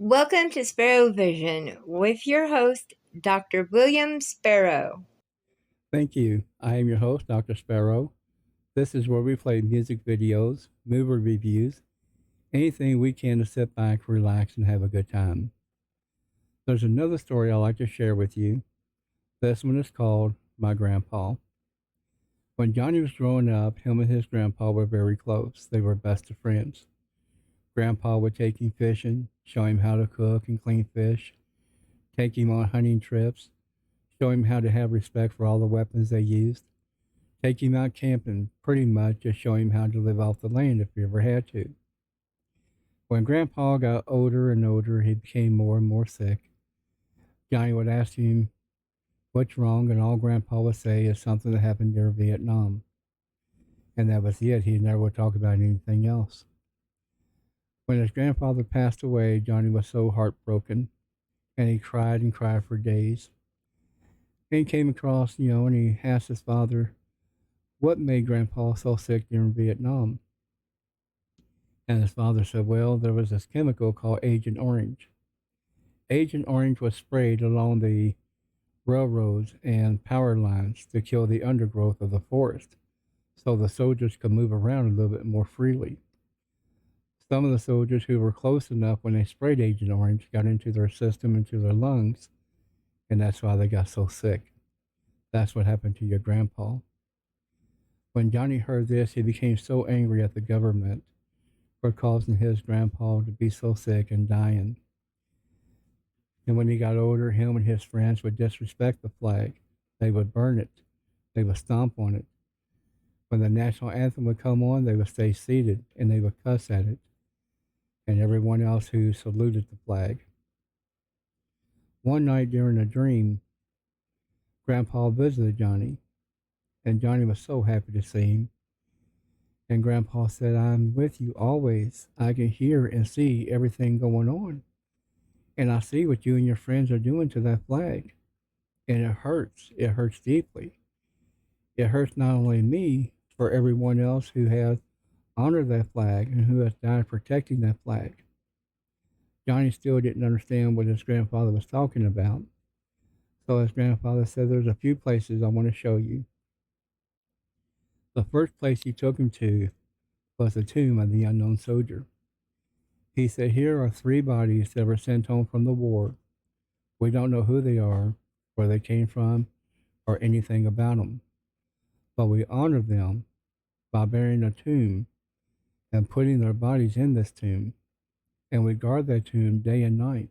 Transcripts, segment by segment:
Welcome to Sparrow Vision with your host, Dr. William Sparrow. Thank you. I am your host, Dr. Sparrow. This is where we play music videos, movie reviews, anything we can to sit back, relax, and have a good time. There's another story I'd like to share with you. This one is called My Grandpa. When Johnny was growing up, him and his grandpa were very close. They were best of friends. Grandpa would take him fishing, show him how to cook and clean fish, take him on hunting trips, show him how to have respect for all the weapons they used, take him out camping, pretty much just show him how to live off the land if he ever had to. When Grandpa got older and older, he became more and more sick. Johnny would ask him what's wrong, and all Grandpa would say is something that happened during Vietnam. And that was it. He never would talk about anything else. When his grandfather passed away, Johnny was so heartbroken, and he cried and cried for days. And he came across, and he asked his father, what made Grandpa so sick during Vietnam? And his father said, well, there was this chemical called Agent Orange. Agent Orange was sprayed along the railroads and power lines to kill the undergrowth of the forest so the soldiers could move around a little bit more freely. Some of the soldiers who were close enough when they sprayed Agent Orange got into their system, into their lungs, and that's why they got so sick. That's what happened to your grandpa. When Johnny heard this, he became so angry at the government for causing his grandpa to be so sick and dying. And when he got older, him and his friends would disrespect the flag. They would burn it. They would stomp on it. When the national anthem would come on, they would stay seated and they would cuss at it and everyone else who saluted the flag. One night during a dream, Grandpa visited Johnny, and Johnny was so happy to see him. And Grandpa said, I'm with you always. I can hear and see everything going on. And I see what you and your friends are doing to that flag. And it hurts. It hurts deeply. It hurts not only me, for everyone else who has honored that flag and who has died protecting that flag. Johnny still didn't understand what his grandfather was talking about. So his grandfather said, there's a few places I want to show you. The first place he took him to was the tomb of the unknown soldier. He said, here are 3 bodies that were sent home from the war. We don't know who they are, where they came from, or anything about them. But we honor them by burying a tomb and putting their bodies in this tomb. And we guard that tomb day and night.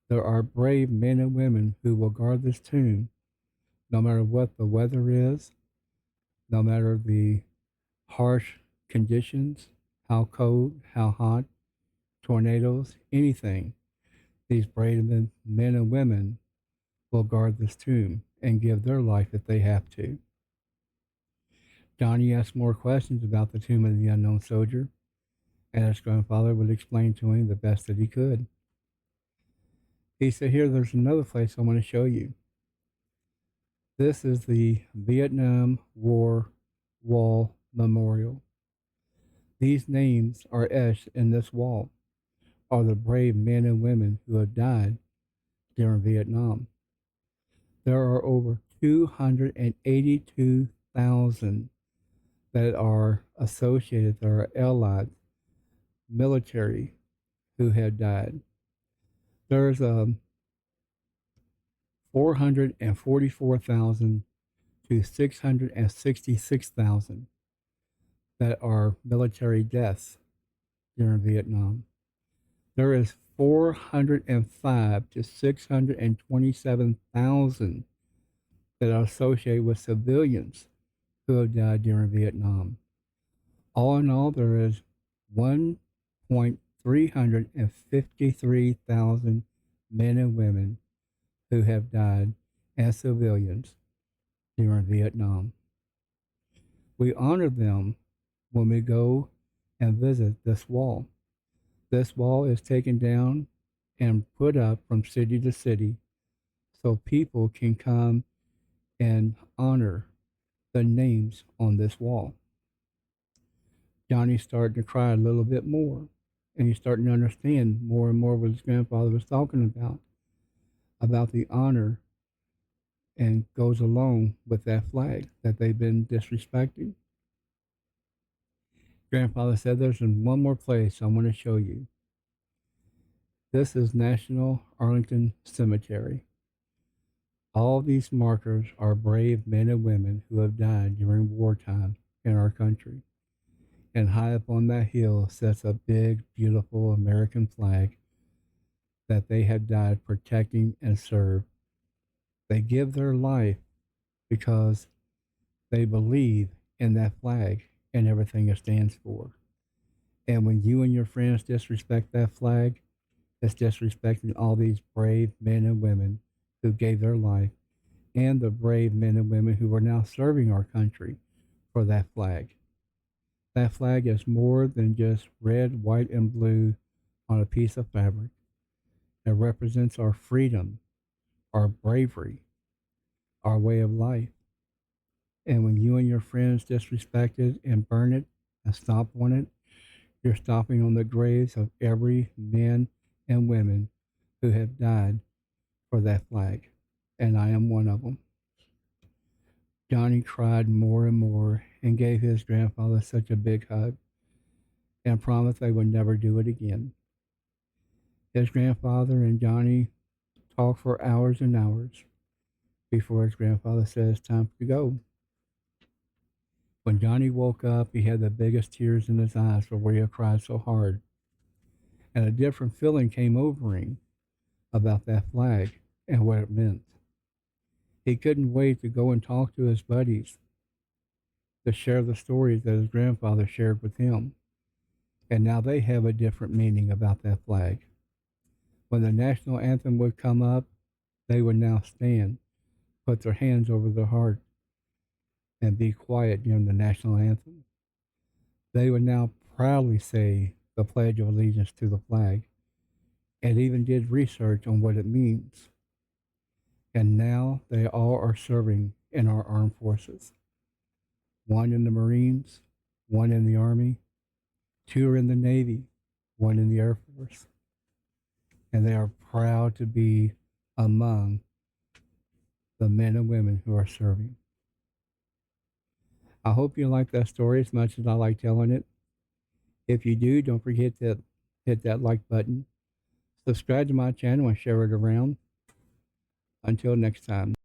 There are brave men and women who will guard this tomb no matter what the weather is, no matter the harsh conditions, how cold, how hot, tornadoes, anything. These brave men and women will guard this tomb and give their life if they have to. Johnny asked more questions about the tomb of the unknown soldier, and his grandfather would explain to him the best that he could. He said, here, there's another place I want to show you. This is the Vietnam War Wall Memorial. These names are etched in this wall are the brave men and women who have died during Vietnam. There are over 282,000 that are associated, that are allied military who have died. There's 444,000 to 666,000 that are military deaths during Vietnam. There is 405 to 627,000 that are associated with civilians who have died during Vietnam. All in all, there is 1,353,000 men and women who have died as civilians during Vietnam. We honor them when we go and visit this wall. This wall is taken down and put up from city to city so people can come and honor the names on this wall. Johnny started to cry a little bit more. and he's starting to understand more and more what his grandfather was talking about the honor, and goes along with that flag that they've been disrespecting. Grandfather said, "There's one more place I want to show you. This is National Arlington Cemetery. All these markers are brave men and women who have died during wartime in our country. And high up on that hill sits a big, beautiful American flag that they have died protecting and served. They give their life because they believe in that flag and everything it stands for. And when you and your friends disrespect that flag, it's disrespecting all these brave men and women who gave their life and the brave men and women who are now serving our country for that flag. That flag is more than just red, white, and blue on a piece of fabric. It represents our freedom, our bravery, our way of life. And when you and your friends disrespect it and burn it and stomp on it, you're stomping on the graves of every man and women who have died for that flag. And I am one of them. Johnny cried more and more and gave his grandfather such a big hug and promised they would never do it again. His grandfather and Johnny talked for hours and hours before his grandfather said it's time to go. When Johnny woke up, he had the biggest tears in his eyes for where he had cried so hard. And a different feeling came over him about that flag and what it meant. He couldn't wait to go and talk to his buddies to share the stories that his grandfather shared with him. And now they have a different meaning about that flag. When the national anthem would come up, they would now stand, put their hands over their heart, and be quiet during the national anthem. They would now proudly say the Pledge of Allegiance to the flag, and even did research on what it means. And now they all are serving in our armed forces. One in the Marines, one in the Army, two are in the Navy, one in the Air Force. And they are proud to be among the men and women who are serving. I hope you like that story as much as I like telling it. If you do, don't forget to hit that like button. Subscribe to my channel and share it around. Until next time.